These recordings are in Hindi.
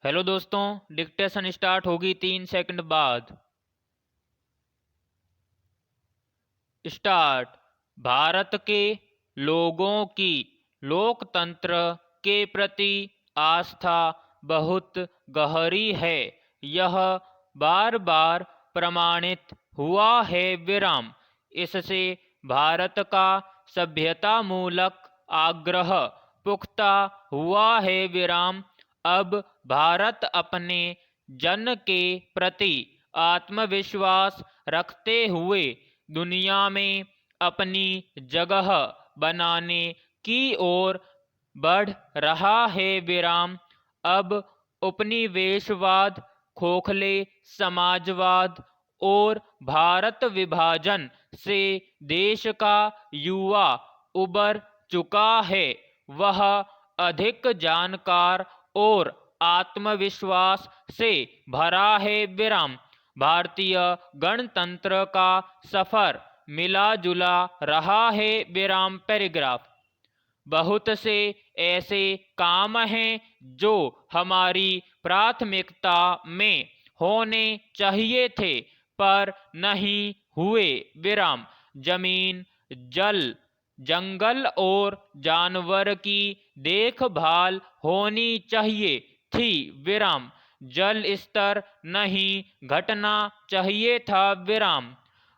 हेलो दोस्तों, डिक्टेशन स्टार्ट होगी 3 सेकंड बाद। स्टार्ट। भारत के लोगों की लोकतंत्र के प्रति आस्था बहुत गहरी है। यह बार बार प्रमाणित हुआ है। विराम। इससे भारत का सभ्यता मूलक आग्रह पुख्ता हुआ है। विराम। अब भारत अपने जन के प्रति आत्मविश्वास रखते हुए दुनिया में अपनी जगह बनाने की ओर बढ़ रहा है। विराम। अब उपनिवेशवाद, खोखले समाजवाद और भारत विभाजन से देश का युवा उबर चुका है। वह अधिक जानकार और आत्मविश्वास से भरा है। विराम। भारतीय गणतंत्र का सफर मिला जुला रहा है। विराम। पैराग्राफ। बहुत से ऐसे काम हैं जो हमारी प्राथमिकता में होने चाहिए थे पर नहीं हुए। विराम। जमीन, जल, जंगल और जानवर की देखभाल होनी चाहिए थी। विराम। जल स्तर नहीं घटना चाहिए था। विराम।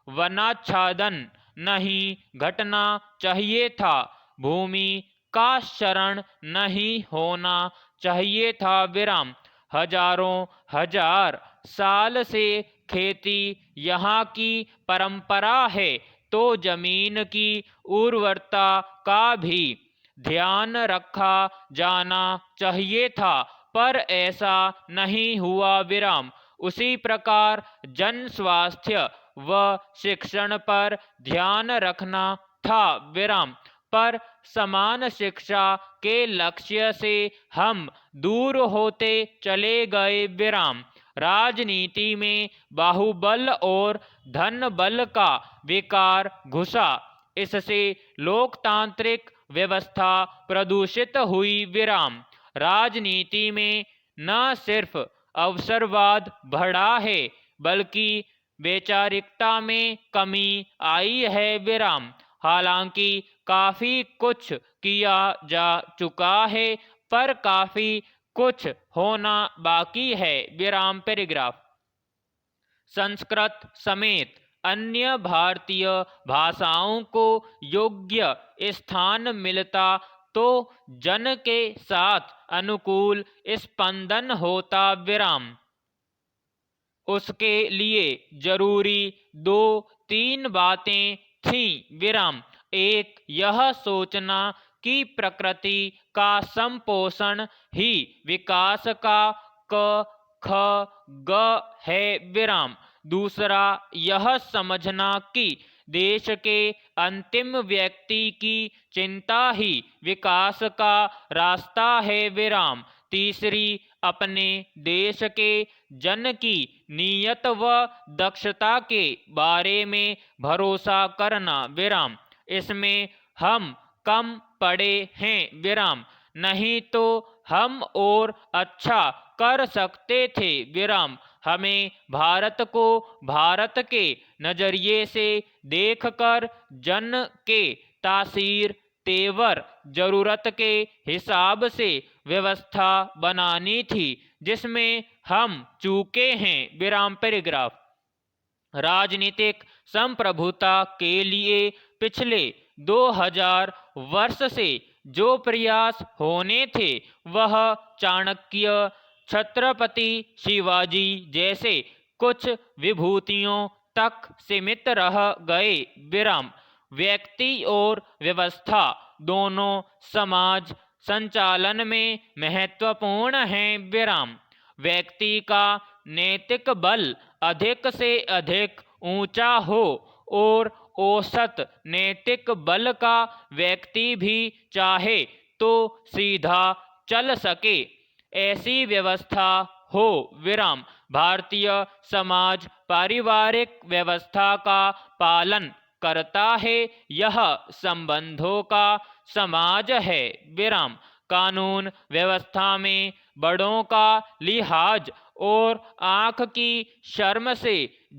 वनाच्छादन नहीं घटना चाहिए था। भूमि का शरण नहीं होना चाहिए था। विराम। हजारों हजार साल से खेती यहाँ की परंपरा है तो जमीन की उर्वरता का भी ध्यान रखा जाना चाहिए था पर ऐसा नहीं हुआ। विराम। उसी प्रकार जन स्वास्थ्य व शिक्षण पर ध्यान रखना था। विराम। पर समान शिक्षा के लक्ष्य से हम दूर होते चले गए। विराम। राजनीति में बाहुबल और धन बल का विकार घुसा। इससे लोकतांत्रिक व्यवस्था प्रदूषित हुई। विराम। राजनीति में न सिर्फ अवसरवाद बढ़ा है बल्कि वैचारिकता में कमी आई है। विराम। हालांकि काफी कुछ किया जा चुका है पर काफी कुछ होना बाकी है। विराम। पैराग्राफ। संस्कृत समेत अन्य भारतीय भाषाओं को योग्य स्थान मिलता तो जन के साथ अनुकूल स्पंदन होता। विराम। उसके लिए जरूरी दो तीन बातें थीं। विराम। एक, यह सोचना कि प्रकृति का संपोषण ही विकास का क ख ग है। विराम। दूसरा, यह समझना कि देश के अंतिम व्यक्ति की चिंता ही विकास का रास्ता है। विराम। तीसरी, अपने देश के जन की नीयत व दक्षता के बारे में भरोसा करना। विराम। इसमें हम कम पड़े हैं। विराम। नहीं तो हम और अच्छा कर सकते थे। विराम। हमें भारत को भारत के नजरिए से देखकर जन के तासीर, तेवर, जरूरत के हिसाब से व्यवस्था बनानी थी जिसमें हम चूके हैं। विराम। पैराग्राफ। राजनीतिक संप्रभुता के लिए पिछले 2000 वर्ष से जो प्रयास होने थे वह चाणक्य, छत्रपति शिवाजी जैसे कुछ विभूतियों तक सीमित रह गए। विराम। व्यक्ति और व्यवस्था दोनों समाज संचालन में महत्वपूर्ण हैं। विराम। व्यक्ति का नैतिक बल अधिक से अधिक ऊंचा हो और औसत नैतिक बल का व्यक्ति भी चाहे तो सीधा चल सके, ऐसी व्यवस्था हो। विराम। भारतीय समाज पारिवारिक व्यवस्था का पालन करता है। यह संबंधों का समाज है। विराम। कानून व्यवस्था में बड़ों का लिहाज और आँख की शर्म से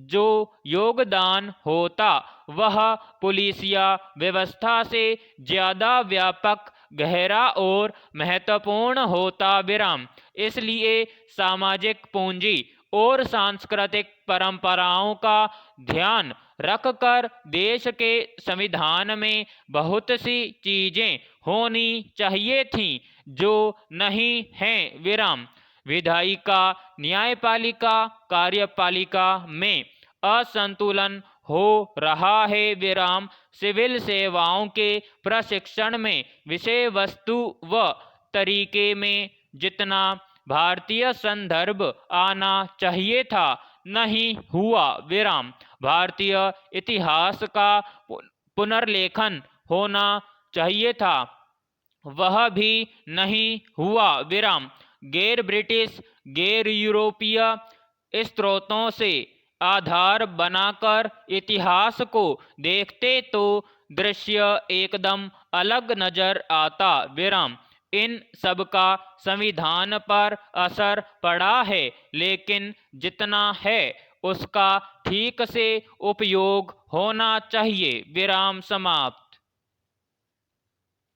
जो योगदान होता वह पुलिसिया व्यवस्था से ज़्यादा व्यापक, गहरा और महत्वपूर्ण होता। विराम। इसलिए सामाजिक पूंजी और सांस्कृतिक परंपराओं का ध्यान रखकर देश के संविधान में बहुत सी चीजें होनी चाहिए थीं जो नहीं हैं। विराम। विधायिका, न्यायपालिका, कार्यपालिका में असंतुलन हो रहा है। विराम। सिविल सेवाओं के प्रशिक्षण में विषय वस्तु व तरीके में जितना भारतीय संदर्भ आना चाहिए था नहीं हुआ। विराम। भारतीय इतिहास का पुनर्लेखन होना चाहिए था, वह भी नहीं हुआ। विराम। गैर ब्रिटिश, गैर यूरोपीय स्रोतों से आधार बनाकर इतिहास को देखते तो दृश्य एकदम अलग नजर आता। विराम। इन सब का संविधान पर असर पड़ा है, लेकिन जितना है उसका ठीक से उपयोग होना चाहिए। विराम समाप्त।